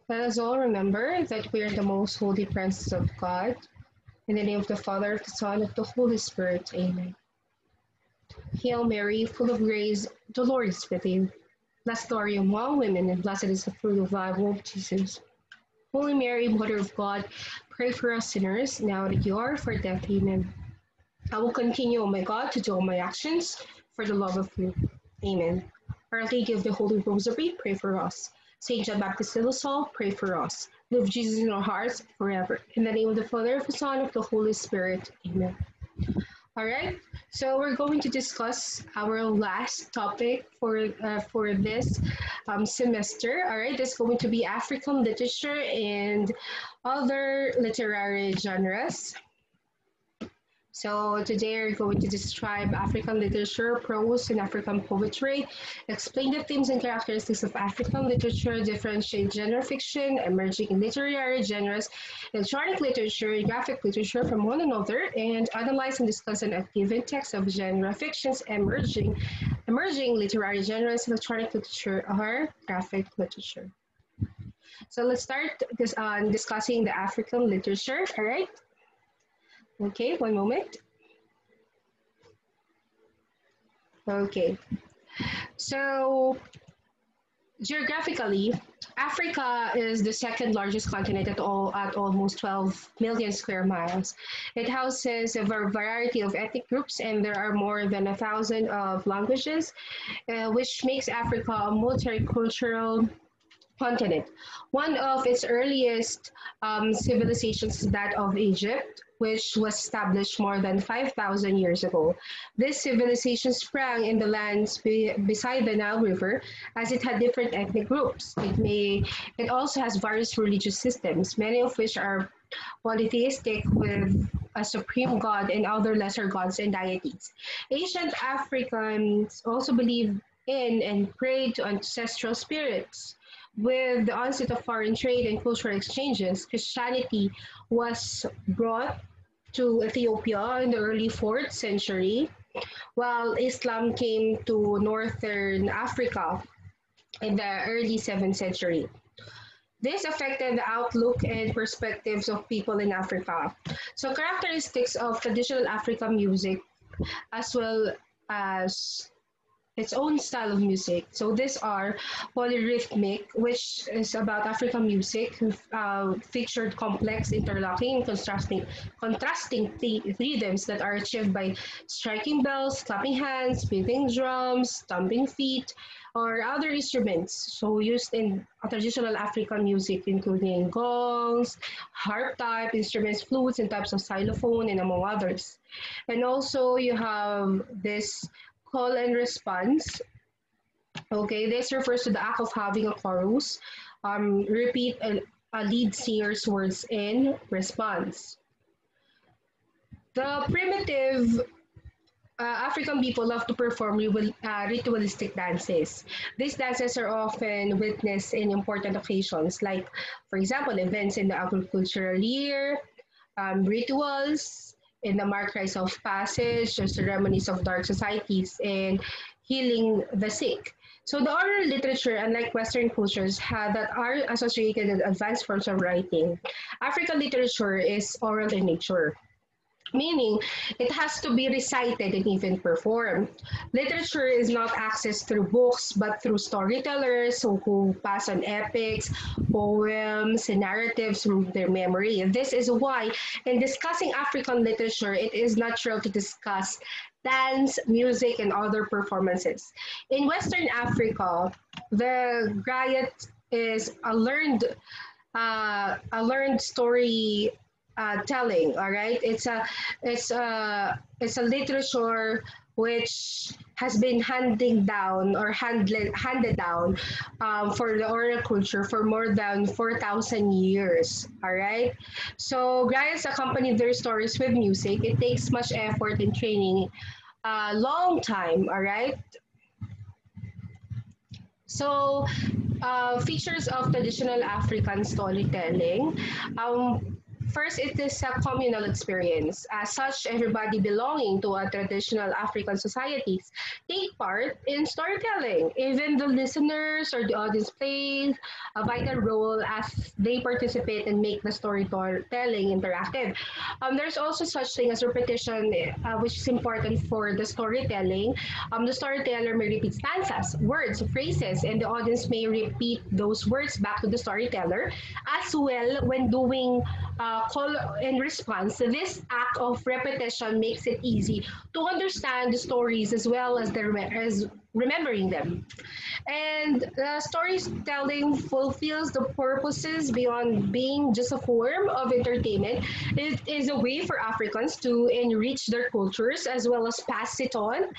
Let us all remember that we are the most holy presence of God. In the name of the Father, of the Son, of the Holy Spirit. Amen. Hail Mary, full of grace, the Lord is with you. Blessed are you among women, and blessed is the fruit of thy womb, Jesus. Holy Mary, Mother of God, pray for us sinners, now at the hour of our death. Amen. I will continue, O my God, to do all my actions for the love of you. Amen. Our Lady of the Holy Rosary, pray for us. Saint John Baptist de la Salle, pray for us. Live Jesus in our hearts forever. In the name of the Father, of the Son, of the Holy Spirit. Amen. All right. So we're going to discuss our last topic for this semester. All right. It's going to be African literature and other literary genres. So today we're going to describe African literature, prose, and African poetry, explain the themes and characteristics of African literature, differentiate genre fiction, emerging literary genres, electronic literature, graphic literature from one another, and analyze and discuss an given text of genre fictions, emerging literary genres, electronic literature, or graphic literature. So let's start discussing the African literature. All right. Okay, one moment. Okay, so geographically, Africa is the second largest continent at almost 12 million square miles. It houses a variety of ethnic groups, and there are more than 1,000 of languages, which makes Africa a multicultural continent. One of its earliest civilizations is that of Egypt, which was established more than 5,000 years ago. This civilization sprang in the lands beside the Nile River, as it had different ethnic groups. It also has various religious systems, many of which are polytheistic with a supreme god and other lesser gods and deities. Ancient Africans also believed in and prayed to ancestral spirits. With the onset of foreign trade and cultural exchanges, Christianity was brought to Ethiopia in the early 4th century, while Islam came to northern Africa in the early 7th century. This affected the outlook and perspectives of people in Africa. So, characteristics of traditional African music, as well as its own style of music. So these are polyrhythmic, which is about African music, featured complex, interlocking, and contrasting rhythms that are achieved by striking bells, clapping hands, beating drums, stomping feet, or other instruments. So used in traditional African music, including gongs, harp type instruments, flutes, and types of xylophone, and among others. And also you have this call and response. Okay, this refers to the act of having a chorus repeat a lead singer's words in response. The primitive African people love to perform ritualistic dances. These dances are often witnessed in important occasions, like, for example, events in the agricultural year, rituals in the mark rites of passage, or ceremonies of dark societies, and healing the sick. So the oral literature, unlike Western cultures, that are associated with advanced forms of writing, African literature is oral in nature, meaning it has to be recited and even performed. Literature is not accessed through books, but through storytellers who pass on epics, poems, and narratives from their memory. And this is why, in discussing African literature, it is natural to discuss dance, music, and other performances. In Western Africa, the griot is a learned story telling. All right, it's a literature which has been handed down for the oral culture for more than 4,000 years. All right, so griots accompany their stories with music. It takes much effort and training, a long time. All right, so features of traditional African storytelling. First, it is a communal experience. As such, everybody belonging to a traditional African societies take part in storytelling. Even the listeners or the audience plays a vital role as they participate and make the storytelling interactive. There's also such thing as repetition, which is important for the storytelling. The storyteller may repeat stanzas, words, phrases, and the audience may repeat those words back to the storyteller. As well, when doing call and response, this act of repetition makes it easy to understand the stories as well as as remembering them. And storytelling fulfills the purposes beyond being just a form of entertainment. It is a way for Africans to enrich their cultures as well as pass it on.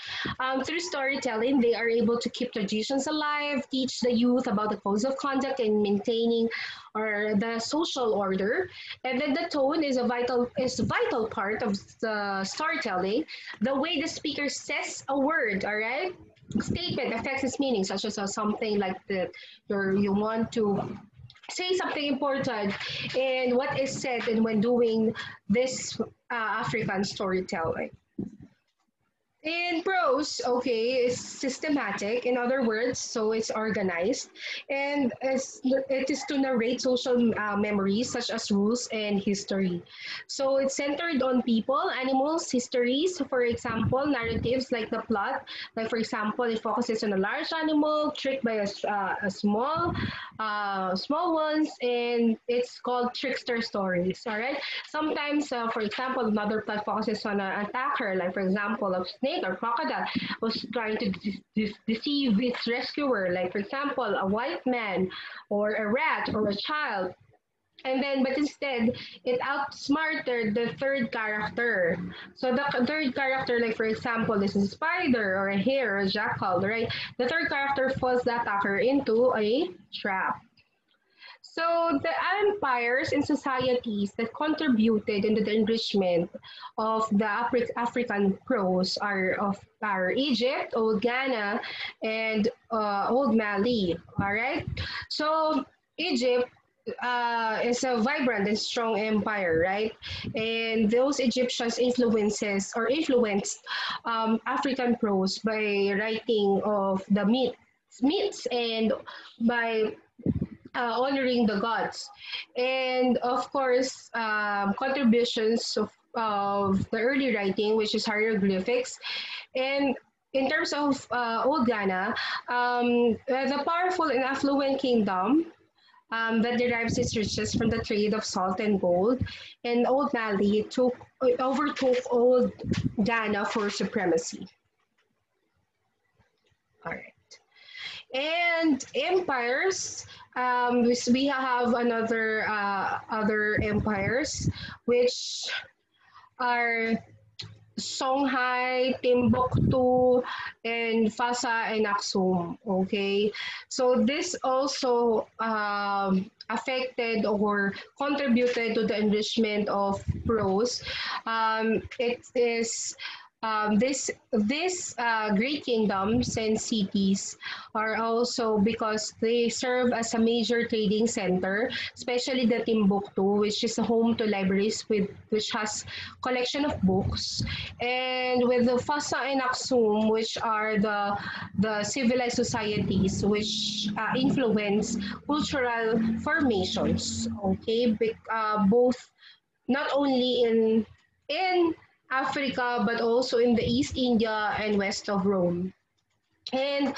Through storytelling, they are able to keep traditions alive, teach the youth about the codes of conduct and maintaining or the social order. And then the tone is a vital part of the storytelling. The way the speaker says a word, all right, statement affects its meaning, such as something like that you want to say something important and what is said and when doing this African storytelling. In prose, okay, it's systematic. In other words, so it's organized, and it is to narrate social memories such as rules and history. So it's centered on people, animals, histories. For example, narratives like the plot. Like for example, it focuses on a large animal tricked by a small ones, and it's called trickster stories. All right. Sometimes, for example, another plot focuses on an attacker, like for example, a snake or crocodile was trying to deceive its rescuer, like for example, a white man or a rat or a child. And then, but instead, it outsmarted the third character. So the third character, like for example, is a spider or a hare or a jackal, right? The third character falls the attacker into a trap. So the empires and societies that contributed into the enrichment of the African prose are Egypt, Old Ghana, and Old Mali. All right. So Egypt is a vibrant and strong empire, right? And those Egyptians influenced African prose by writing of the myths and by honoring the gods. And of course, contributions of the early writing, which is hieroglyphics. And in terms of Old Ghana, the powerful and affluent kingdom that derives its riches from the trade of salt and gold. And Old Mali overtook Old Ghana for supremacy. All right. And empires, we have another other empires, which are Songhai, Timbuktu, and Fasa and Aksum. Okay, so this also affected or contributed to the enrichment of prose. It is this great kingdoms and cities are also because they serve as a major trading center, especially the Timbuktu, which is a home to libraries which has collection of books, and with the Fasa and Aksum, which are the civilized societies which influence cultural formations. Okay, both not only in Africa, but also in the East India and west of Rome. And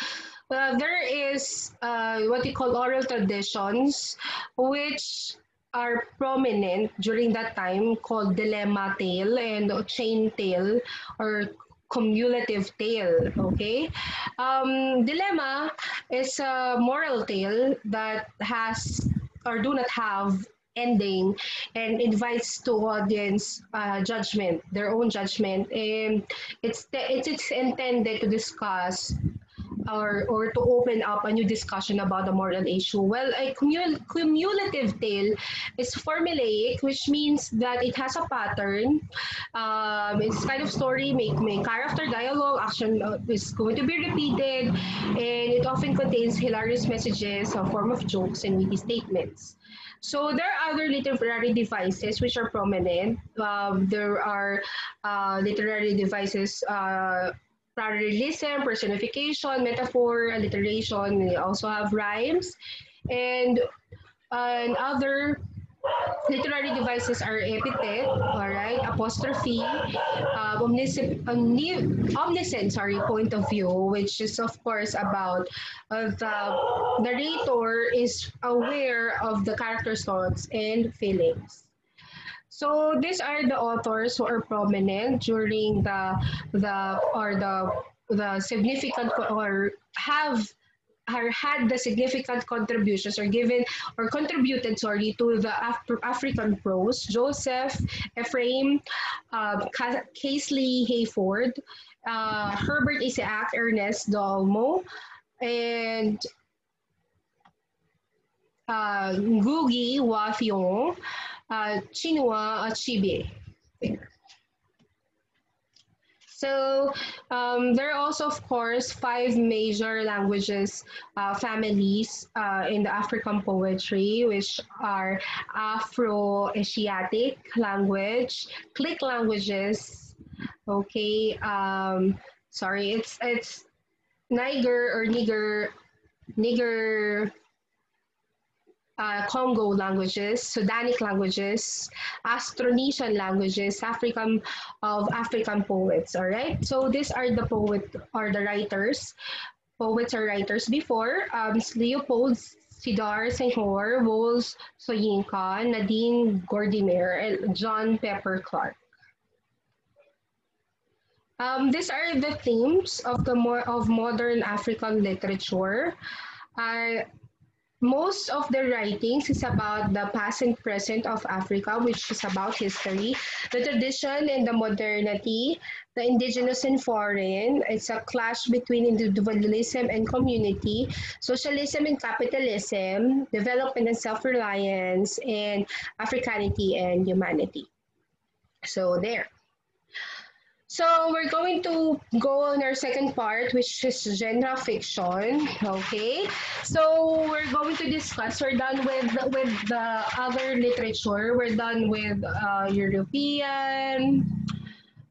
there is what you call oral traditions, which are prominent during that time called dilemma tale and chain tale or cumulative tale. Okay, dilemma is a moral tale that has or do not have ending and invites to audience judgment, their own judgment, and it's intended to discuss or to open up a new discussion about the moral issue. Well, a cumulative tale is formulaic, which means that it has a pattern. It's kind of story, main character dialogue, action is going to be repeated, and it often contains hilarious messages, a form of jokes and witty statements. So there are other literary devices which are prominent. There are literary devices, parallelism, personification, metaphor, alliteration. We also have rhymes, and other literary devices are epithet, all right, apostrophe, omniscient, sorry, point of view, which is of course about the narrator is aware of the character's thoughts and feelings. So these are the authors who are prominent during the significant or have or had the significant contributions or given or contributed, sorry, to the African prose. Joseph Ephraim, Casely Hayford, Herbert Isaac, Ernest Dolmo, and Ngugi wa Thiong'o, Chinua Achebe. So there are also, of course, five major languages families in the African poetry, which are Afro-Asiatic language, click languages. Okay, sorry, it's Niger or Niger Congo languages, Sudanic languages, Austronesian languages, African poets. All right. So these are the writers. Poets or writers before. Leopold Sédar Senghor, Wole Soyinka, Nadine Gordimer, and John Pepper Clark. These are the themes of modern African literature. Most of the writings is about the past and present of Africa, which is about history, the tradition and the modernity, the indigenous and foreign. It's a clash between individualism and community, socialism and capitalism, development and self-reliance, and Africanity and humanity. So there. So we're going to go on our second part, which is genre fiction. Okay, so we're going to discuss. We're done with the other literature. We're done with European,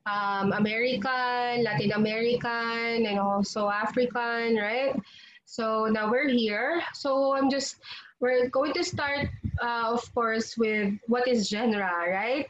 American, Latin American, and also African, right? So now we're here. So we're going to start, of course, with what is genre, right?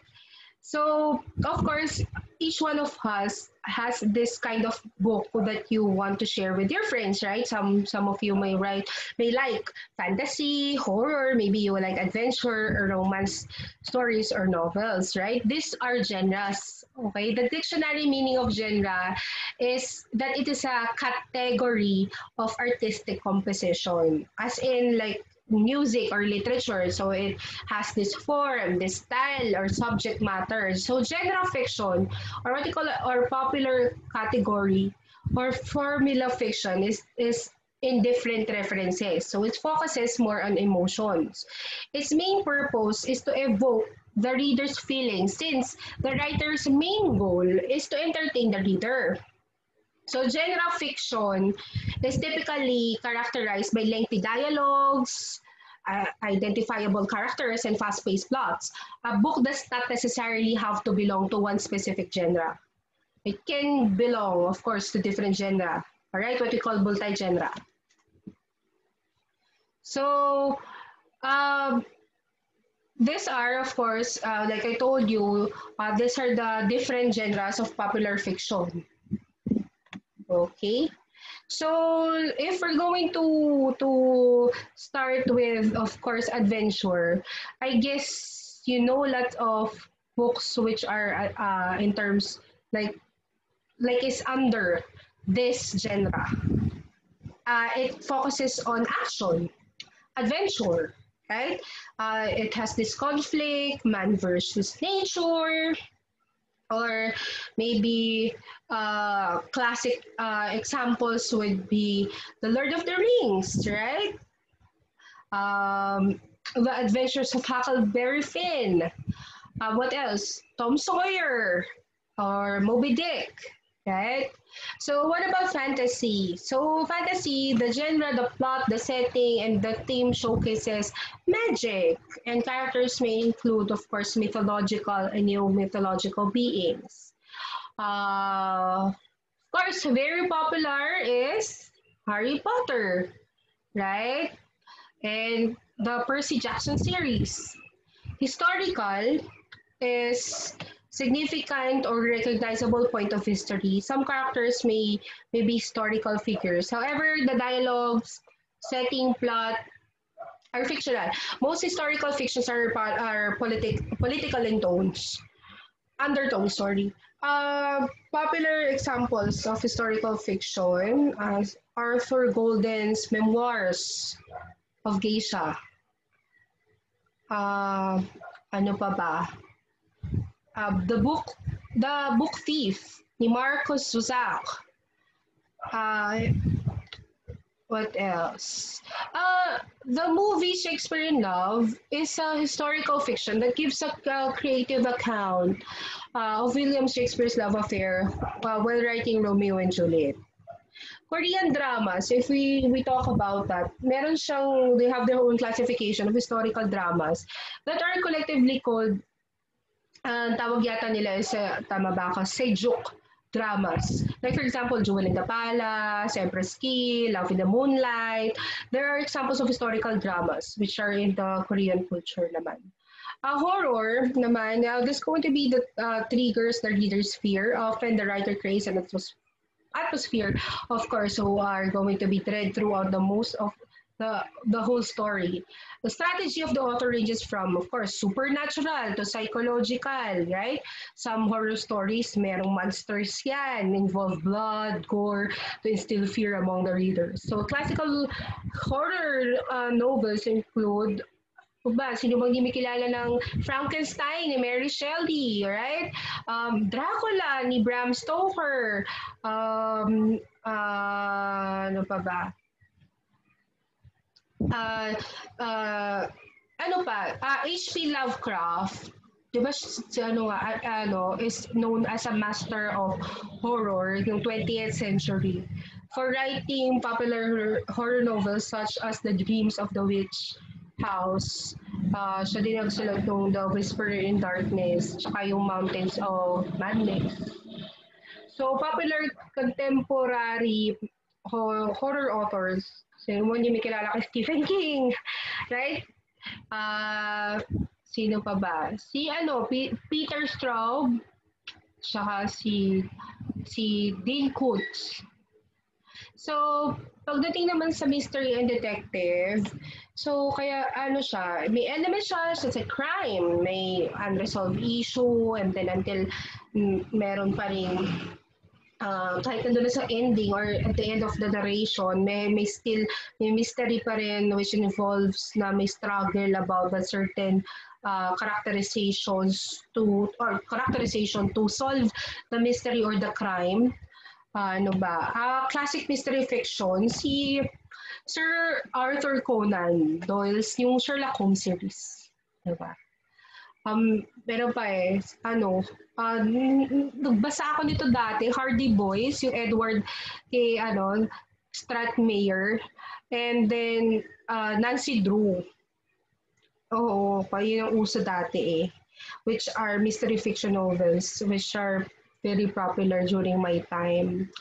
So, of course, each one of us has this kind of book that you want to share with your friends, right? Some of you may like fantasy, horror, maybe you like adventure or romance stories or novels, right? These are genres. Okay, the dictionary meaning of genre is that it is a category of artistic composition, as in like music or literature. So it has this form, this style or subject matter. So genre fiction, or what you call it, or popular category or formula fiction is in different references. So it focuses more on emotions. Its main purpose is to evoke the reader's feelings, since the writer's main goal is to entertain the reader. So genre fiction is typically characterized by lengthy dialogues, identifiable characters, and fast-paced plots. A book does not necessarily have to belong to one specific genre. It can belong, of course, to different genre. All right, what we call multi-genre. So these are, of course, like I told you, these are the different genres of popular fiction. Okay, so if we're going to start with, of course, adventure, I guess you know a lot of books which are in terms like is under this genre. It focuses on action, adventure, right? It has this conflict, man versus nature, Or maybe classic examples would be The Lord of the Rings, right? Um, the Adventures of Huckleberry Finn. What else? Tom Sawyer or Moby Dick, right? So what about fantasy? So fantasy, the genre, the plot, the setting, and the theme showcases magic, and characters may include, of course, mythological and new mythological beings. Of course, very popular is Harry Potter, right? And the Percy Jackson series. Historical is significant or recognizable point of history. Some characters may be historical figures. However, the dialogues, setting, plot are fictional. Most historical fictions are political in tones. Undertone, sorry. Popular examples of historical fiction as Arthur Golden's Memoirs of Geisha. Uh, ano pa ba? Uh, the book The Book Thief ni Marcus Zusak. Uh, what else? The movie Shakespeare in Love is a historical fiction that gives a creative account of William Shakespeare's love affair while writing Romeo and Juliet. Korean dramas, if we talk about that, they have their own classification of historical dramas that are collectively called ang tawag yata nila is, tama ba ako, Sejok dramas. Like for example, Jewel in the Palace, Empress Ki, Love in the Moonlight. There are examples of historical dramas which are in the Korean culture naman. Horror naman, this is going to be the triggers the reader's fear. Often the writer creates an atmosphere, of course, who are going to be dread throughout the most of the whole story. The strategy of the author ranges from, of course, supernatural to psychological, right? Some horror stories, merong monsters yan, involve blood, gore, to instill fear among the readers. So classical horror novels include sino bang di may kilala ng Frankenstein ni Mary Shelley, right? Dracula ni Bram Stoker. Ano pa ba? Ano pa? H.P. Lovecraft, di ba is known as a master of horror ng 20th century for writing popular horror novels such as The Dreams of the Witch House. Siya din nagsulat ng The Whisperer in Darkness, tsaka yung Mountains of Madness. So, popular contemporary horror authors, sino mo hindi may kilala kay Stephen King, right? Sino pa ba? Si Peter Straub, tsaka si Dean Koontz. So, pagdating naman sa mystery and detective, so kaya siya, may element siya sa crime, may unresolved issue, and then until meron pa rin kahit nandun na sa ending or at the end of the narration, may mystery pa rin which involves na may struggle about that certain characterization to solve the mystery or the crime. Classic mystery fiction, si Sir Arthur Conan Doyle's yung Sherlock Holmes series. Diba? Pero pa nagbasa ako nito dati, Hardy Boys, yung Edward kay Stratemeyer, and then Nancy Drew. Oo, yun ang uso dati which are mystery fiction novels, which are very popular during my time.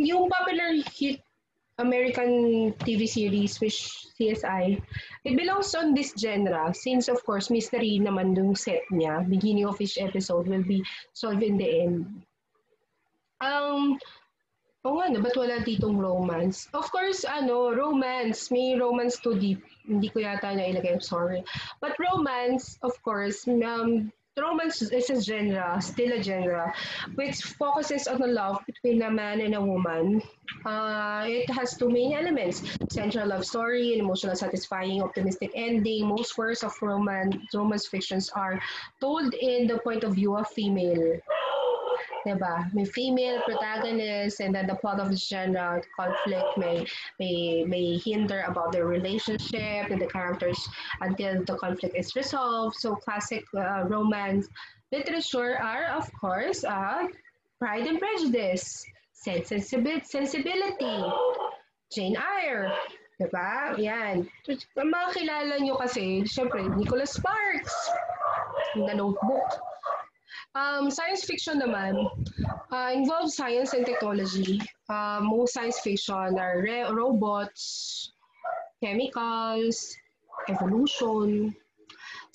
Yung popular hit American TV series, which CSI, it belongs on this genre since of course mystery naman yung set niya. Beginning of each episode will be solved in the end. Ba't wala ditong romance? Of course, romance. May romance too deep. Hindi ko yata na ilagay, I'm sorry. But romance, of course, romance is a genre, still a genre, which focuses on the love between a man and a woman. It has two main elements: central love story, an emotional, satisfying, optimistic ending. Most works of romance fictions are told in the point of view of female. Diba? May female protagonist, and then the plot of the genre conflict may hinder about their relationship and the characters until the conflict is resolved. So classic romance literature are, of course, Pride and Prejudice, Sensibility, Jane Eyre, diba? Yan. Ang mga kilala nyo kasi, syempre, Nicholas Sparks, The Notebook. Science fiction naman involves science and technology. Most science fiction are robots, chemicals, evolution.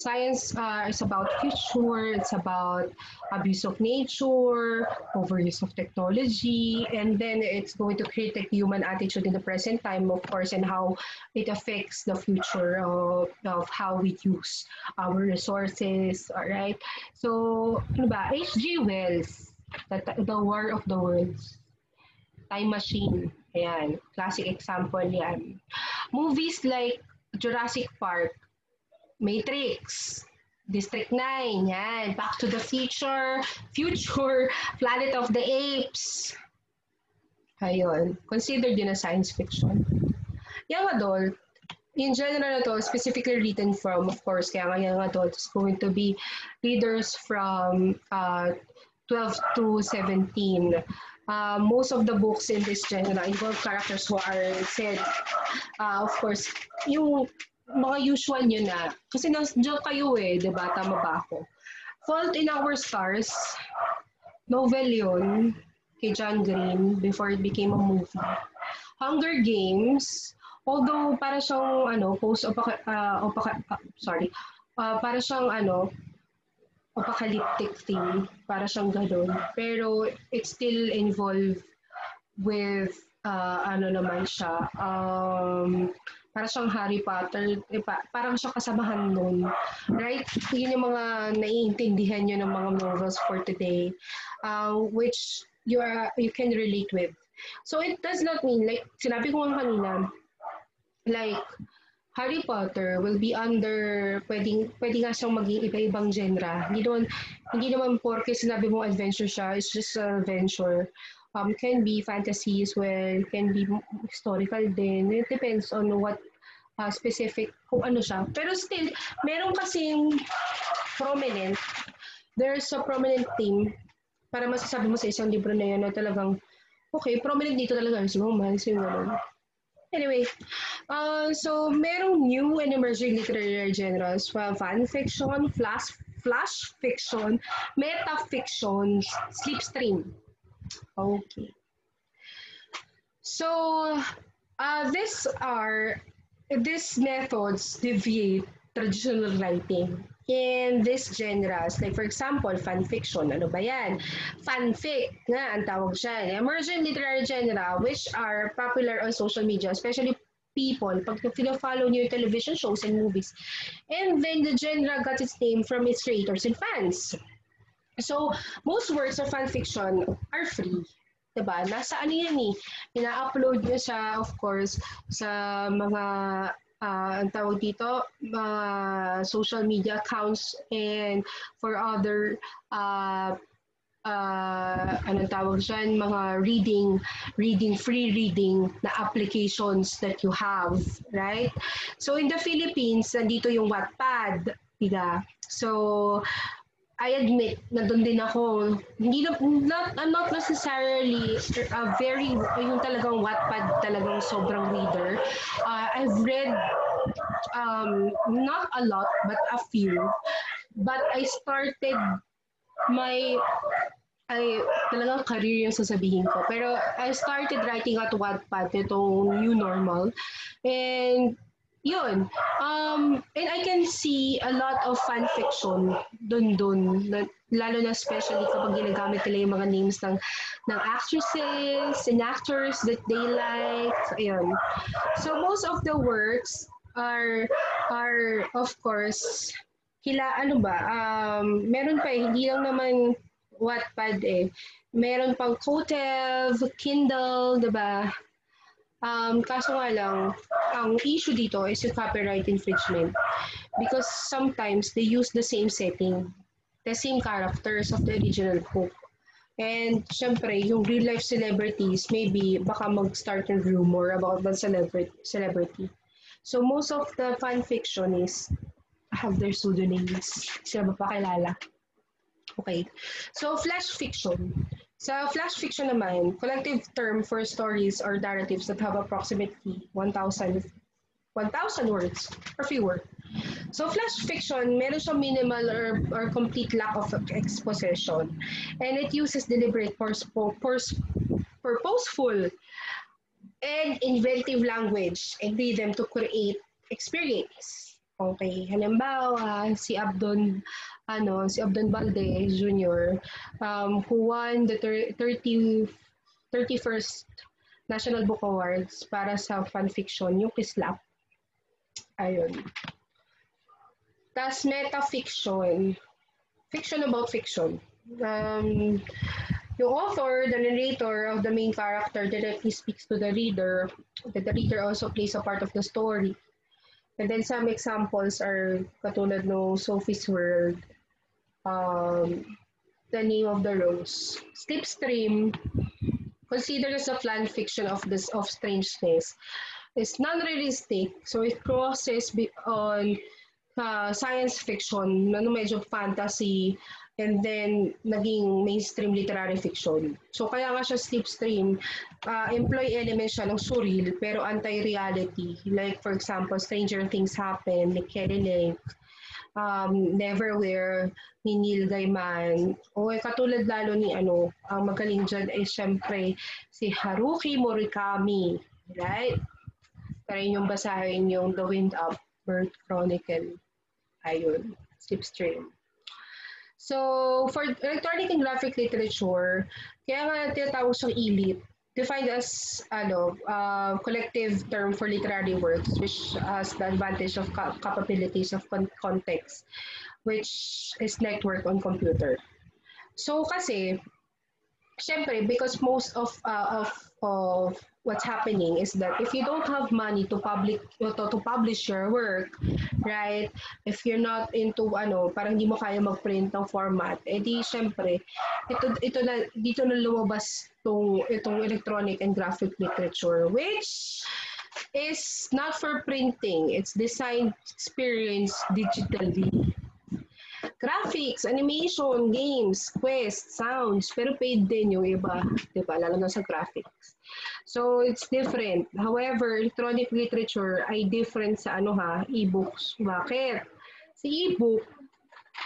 Science is about future, it's about abuse of nature, overuse of technology, and then it's going to create a human attitude in the present time, of course, and how it affects the future of how we use our resources, all right? So, ano ba? H.G. Wells, the War of the Worlds, Time Machine, ayan, classic example yan. Movies like Jurassic Park, Matrix, District 9, yan. Back to the Future, Planet of the Apes. Ayun, considered yun a science fiction. Young adult, in genre na to, specifically written from, of course, kaya nga young adult is going to be readers from 12 to 17. Most of the books in this genre involve characters who are said, of course, yung mga usual nyo na. Kasi nandiyan kayo di ba? Tama ba ako? Fault in Our Stars, novel yun, kay John Green, before it became a movie. Hunger Games, although para siyang, para siyang, apocalyptic theme, para siyang ganun. Pero it still involved with, naman siya, para siyang Harry Potter, parang siya kasamahan nun. Right? Yun yung mga naiintindihan nyo ng mga novels for today, which you can relate with. So it does not mean, like sinabi ko nga kanina, like Harry Potter will be under, pwede nga siyang maging iba-ibang genre. Hindi naman porke sinabi mong adventure siya, it's just an adventure. Can be fantasy as well, can be historical din. It depends on what specific, kung ano siya. Pero still, meron kasing prominent, there's a prominent theme para masasabi mo sa isang libro na yun na talagang, okay, prominent dito talaga is romance, yung gano'n. Anyway, so merong new and emerging literary genres, fan fiction, flash fiction, meta fiction, slipstream. Okay. So, these methods deviate traditional writing in these genres. Like for example, fan fiction. Ano ba yan? Fanfic nga ang tawag siya. Emerging literary genre which are popular on social media, especially people, pag follow niyo yung television shows and movies. And then the genre got its name from its creators and fans. So, most works of fan fiction are free. Diba? Nasa ano yan ina-upload nyo siya, of course, sa mga, ang tawag dito, social media accounts and for other, anong tawag dyan, mga free reading na applications that you have, right? So, in the Philippines, nandito yung Wattpad, diba? So, I admit, nandun din ako. I'm not necessarily yung talagang Wattpad, talagang sobrang reader. I've read not a lot, but a few. But I started talagang career yung sasabihin ko. Pero I started writing at Wattpad, itong new normal. And yun. And I can see a lot of fan fiction dun. Lalo na especially kapag ginagamit nila yung mga names ng actresses and actors that they like. Ayun. So most of the works are of course, ano ba, meron pa hindi lang naman Wattpad eh. Meron pang Kotev, Kindle, 'di ba? Kaso nga lang, ang issue dito is yung copyright infringement because sometimes they use the same setting, the same characters of the original book. And syempre, yung real life celebrities, maybe baka mag-start yung rumor about the celebrity. So most of the fan fiction is have their pseudonyms. Sila ba pakilala? Okay. So flash fiction. Sa flash fiction naman, collective term for stories or narratives that have approximately 1,000 words or fewer. So flash fiction, meron siyang minimal or complete lack of exposition. And it uses deliberate, purposeful, and inventive language and rhythm to create experience. Okay, halimbawa, si Abdon Valdez Jr., who won the 31st National Book Awards para sa fan fiction, yung Kislap. Ayun. Tas metafiction, fiction about fiction. Yung author, the narrator of the main character directly speaks to the reader. The reader also plays a part of the story. And then some examples are katulad no Sophie's World, The Name of the Rose, Slipstream, considered as a fan fiction of strangeness, is non-realistic, so it crosses on science fiction, medyo fantasy, and then naging mainstream literary fiction. So kaya nga siya slipstream, employ elements siya ng surreal pero anti-reality. Like for example, Stranger Things Happen, ni Kelly Link, Neverwhere, ni Neil Gaiman. O katulad lalo ni ang magaling dyan ay syempre si Haruki Murakami. Right? Try yung basahin yung The Wind Up, Bird Chronicle. Ayun, slipstream. So, for electronic and graphic literature, kaya nga tinatawag siyang ELIT, defined as collective term for literary works which has the advantage of capabilities of context, which is network on computer. So kasi, syempre, because most of what's happening is that if you don't have money to publish your work, right? If you're not into parang hindi mo kaya mag-print ng format, edi syempre dito na lumabas itong electronic and graphic literature, which is not for printing. It's designed experience digitally. Graphics, animation, games, quests, sounds, pero paid din yung iba, di ba? Lalo na sa graphics. So, it's different. However, electronic literature ay different sa e-books. Bakit? Sa e-book,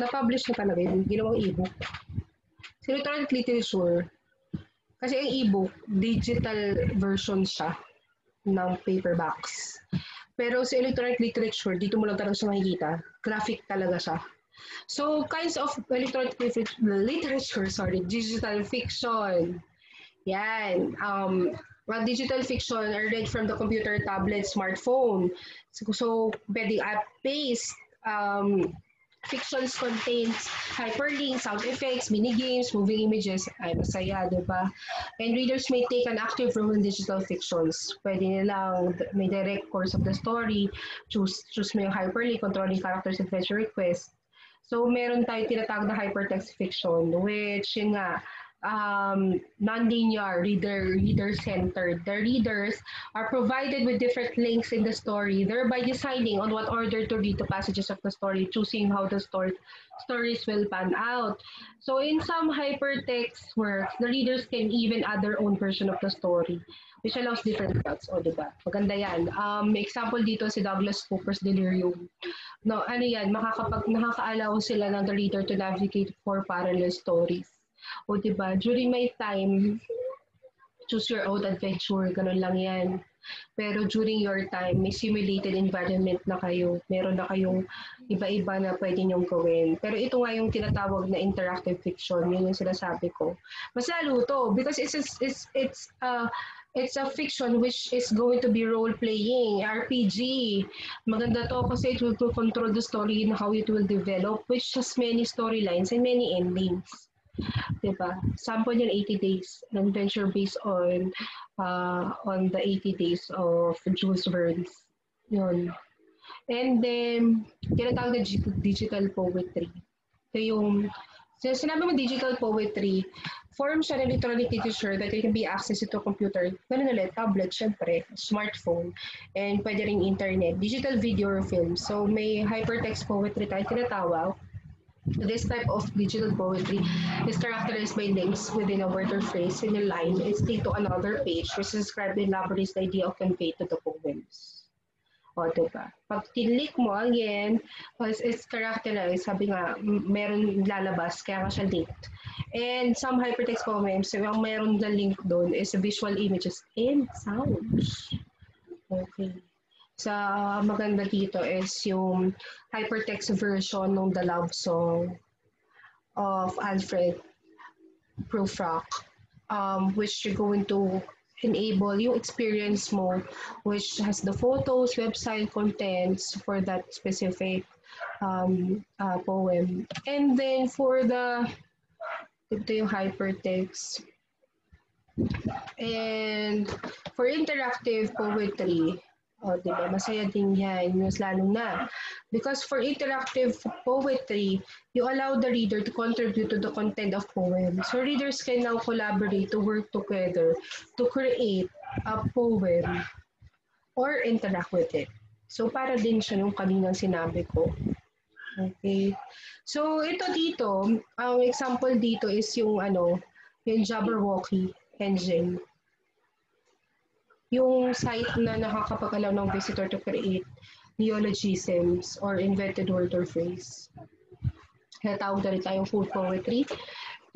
na-publish na talaga yung ginawang e-book. Sa electronic literature, kasi ang e-book, digital version siya ng paperbacks. Pero sa electronic literature, dito mo lang talaga siya makikita. Graphic talaga siya. So, kinds of electronic literature, digital fiction. Yan. Digital fiction are read from the computer, tablet, smartphone. So pwedeng app-based. Fictions contains hyperlinks, sound effects, mini-games, moving images. Ay, masaya, di ba? And readers may take an active role in digital fictions. Pwede nilang may direct course of the story, choose mo yung hyperlink, controlling characters, adventure requests. So, meron tayong tinatawag na hypertext fiction, which yun nga, non-linear, reader-centered. The readers are provided with different links in the story, thereby deciding on what order to read the passages of the story, choosing how the stories will pan out. So in some hypertext works, the readers can even add their own version of the story, which allows different cuts. O, diba? Maganda yan. Example dito si Douglas Cooper's Delirium. No, nakaka-allow sila ng the reader to navigate for parallel stories. O diba, during my time, choose your own adventure, ganun lang yan. Pero during your time, may simulated environment na kayo. Meron na kayong iba-iba na pwede nyong gawin. Pero ito nga yung tinatawag na interactive fiction, yun yung sinasabi ko. Mas lalo to, because It's a fiction which is going to be role-playing, RPG. Maganda to kasi it will control the story and how it will develop, which has many storylines and many endings. Diba? Sample yan 80 days, an adventure based on the 80 days of Jules Verne's. Yun. And then, tinatawag na digital poetry. Ito yung, sinabi mo digital poetry, form siya ng electronic literature that can be accessed to a computer, ganun ulit, tablet, syempre, smartphone, and pwede rin internet, digital video or film. So may hypertext poetry tayo tinatawag. This type of digital poetry is characterized by links within a word or phrase in a line. It's linked to another page which describes and elaborates the idea of conveyed to the poems. O, diba? Pag tinlik mo, again, it's characterized, sabi nga, meron lalabas, kaya nga siya linked. And some hypertext poems, so ang meron na link doon is visual images and sounds. Okay. Sa maganda dito is yung hypertext version ng The Love Song of Alfred Prufrock, which you're going to enable yung experience mo, which has the photos, website contents for that specific poem. And then for ito yung hypertext. And for interactive poetry, diba? Masaya din yan, mas lalong na. Because for interactive poetry, you allow the reader to contribute to the content of poem. So readers can now collaborate to work together to create a poem or interact with it. So para din siya nung kaninang sinabi ko. Okay. So ito dito, ang example dito is yung yung Jabberwocky engine. Yung site na nakakapag-allow ng visitor to create neologisms or invented word or phrase. Kaya tawag na rin tayong code poetry.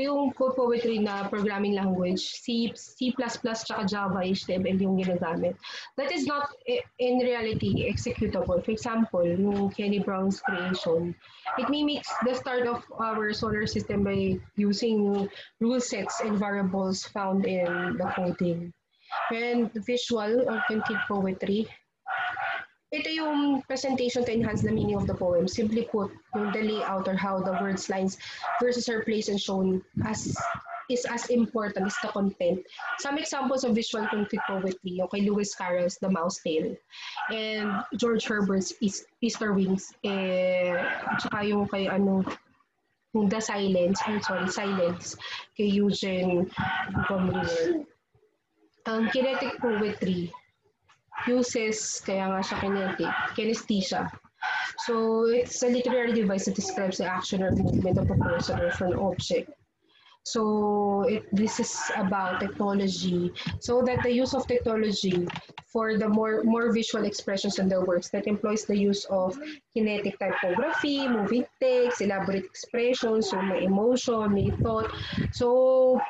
Yung code poetry na programming language, C++, tsaka Java, HTML yung ginagamit. That is not in reality executable. For example, yung Kenny Brown's creation, it mimics the start of our solar system by using rule sets and variables found in the coding. And visual or content poetry, ito yung presentation to enhance the meaning of the poem. Simply put, yung the layout or how the words, lines, verses are placed and shown is as important as the content. Some examples of visual content poetry, yung kay Lewis Carroll's The Mouse Tale, and George Herbert's Easter Wings, tsaka yung kay yung The Silence, Silence, kay Eugene Gomrier. Ang kinetic poetry uses, kaya nga siya kinesthesia. So it's a literary device that describes the action or movement of a person or of an object. So this is about technology. So that the use of technology for the more visual expressions in their works that employs the use of kinetic typography, moving text, elaborate expressions, so may emotion, may thought. So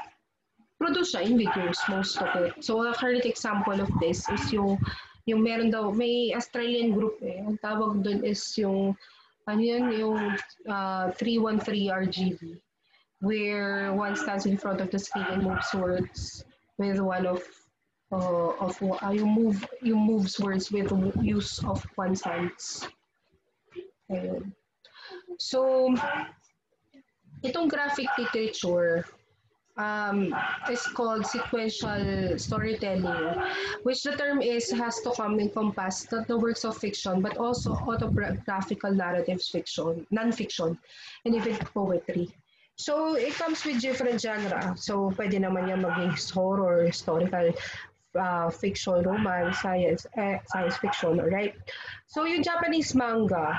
produce siya in videos, most of it. So a current example of this is yung meron daw, may Australian group ang tawag doon is yung, yung 313 RGB, where one stands in front of the screen and moves words with one yung moves words with use of one's hands. Ayun. So, itong graphic literature, is called sequential storytelling, which the term has to come encompass not the works of fiction, but also autobiographical narratives fiction, non-fiction, and even poetry. So it comes with different genre. So pwede naman yan maging horror, historical fiction, romance, science fiction, right? So yung Japanese manga,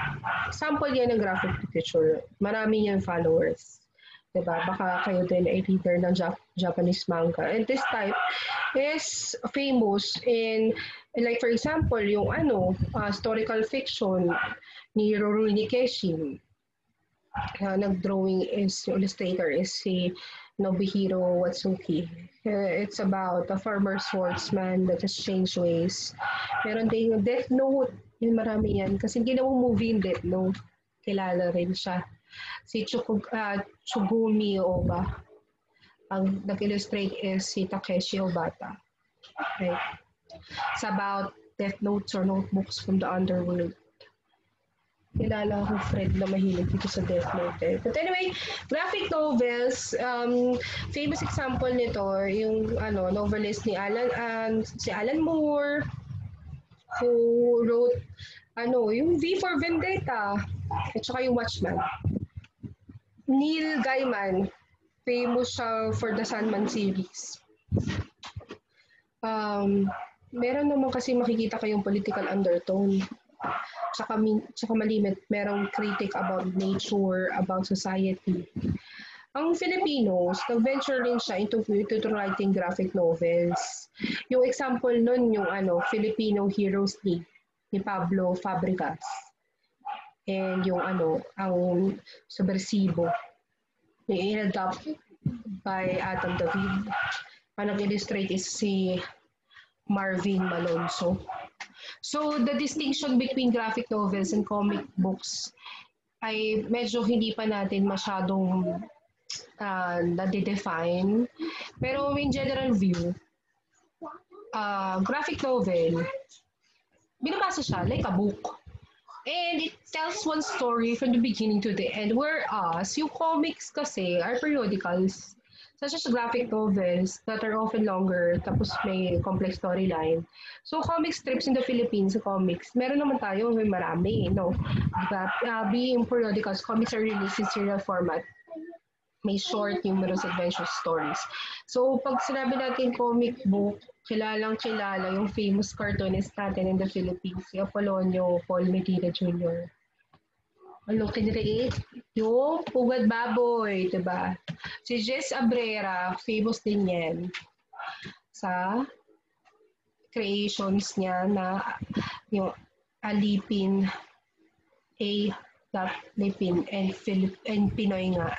sample yan ng graphic literature. Marami yan followers. Diba? Baka kayo din ay reader ng Japanese manga. And this type is famous in, like for example, yung historical fiction ni Rurouni Kenshin. Nag-drawing is, yung illustrator is si Nobuhiro Watsuki. It's about a farmer swordsman that has changed ways. Meron din yung Death Note. Yung marami yan. Kasi hindi na movie yung Death Note. Kilala rin siya. Si Tsugumi Oba. Ang nag-illustrate is si Takeshi Obata. Right? It's about death notes or notebooks from the underworld. Kilala akong friend na mahilig dito sa Death Note eh. But anyway, graphic novels, famous example nito, yung novelist ni si Alan Moore, who wrote yung V for Vendetta, at saka yung Watchmen. Neil Gaiman, famous siya for the Sandman series. Meron naman kasi makikita kayong political undertone. Tsaka malimit, merong critic about nature, about society. Ang Filipinos, nag-venture rin siya into writing graphic novels. Yung example nun, yung Filipino Heroes League ni Pablo Fabregas. And yung ang Subversivo, in-adapt by Adam David. Ang nag-illustrate is si Marvin Malonzo. So the distinction between graphic novels and comic books ay medyo hindi pa natin masyadong na-define. Pero in general view, graphic novel, binabasa siya like a book. And it tells one story from the beginning to the end. Whereas, yung comics kasi are periodicals, such as graphic novels that are often longer, tapos may complex storyline. So, comic strips in the Philippines, comics, meron naman tayo, may marami, no? But being periodicals, comics are released in serial format. May short, numerous adventure stories. So, pag sinabi natin comic book, kilalang-kilala yung famous cartoonist natin in the Philippines, si Apolonio Paul Medina Jr. Ano, kinreate? Yung Pugad Baboy, diba? Si Jess Abrera, famous din yan sa creations niya na yung Alipin, Lipin, and Pinoy nga.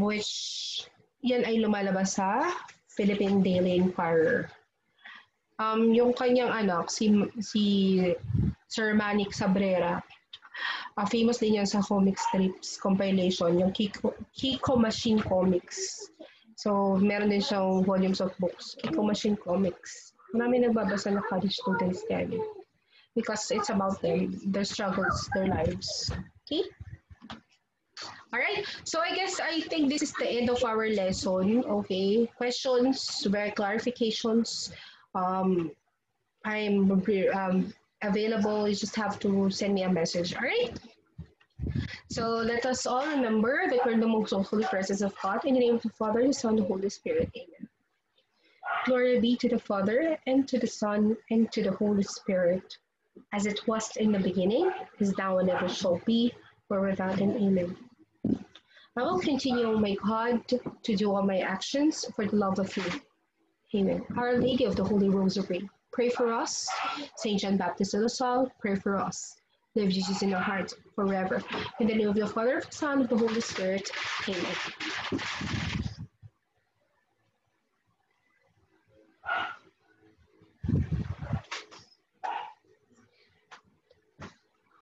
Which yan ay lumalabas sa Philippine Daily Inquirer. Yung kanyang anak, si Sir Manik Sabrera, famous din yan sa comic strips compilation, yung Kiko Machine Comics. So, meron din siyang volumes of books, Kiko Machine Comics. Marami nagbabasa na college students yan. Because it's about them, their struggles, their lives. Okay? All right. So I think this is the end of our lesson. Okay. Questions, clarifications. I'm available. You just have to send me a message. All right. So let us all remember that we're in the most holy presence of God. In the name of the Father, the Son, and the Holy Spirit. Amen. Glory be to the Father, and to the Son, and to the Holy Spirit, as it was in the beginning, is now, and ever shall be, world without end. Amen. I will continue, my God, to do all my actions for the love of you. Amen. Our Lady of the Holy Rosary, pray for us. Saint John Baptist of the South, pray for us. Live Jesus in our hearts forever. In the name of the Father, Son, and the Holy Spirit. Amen.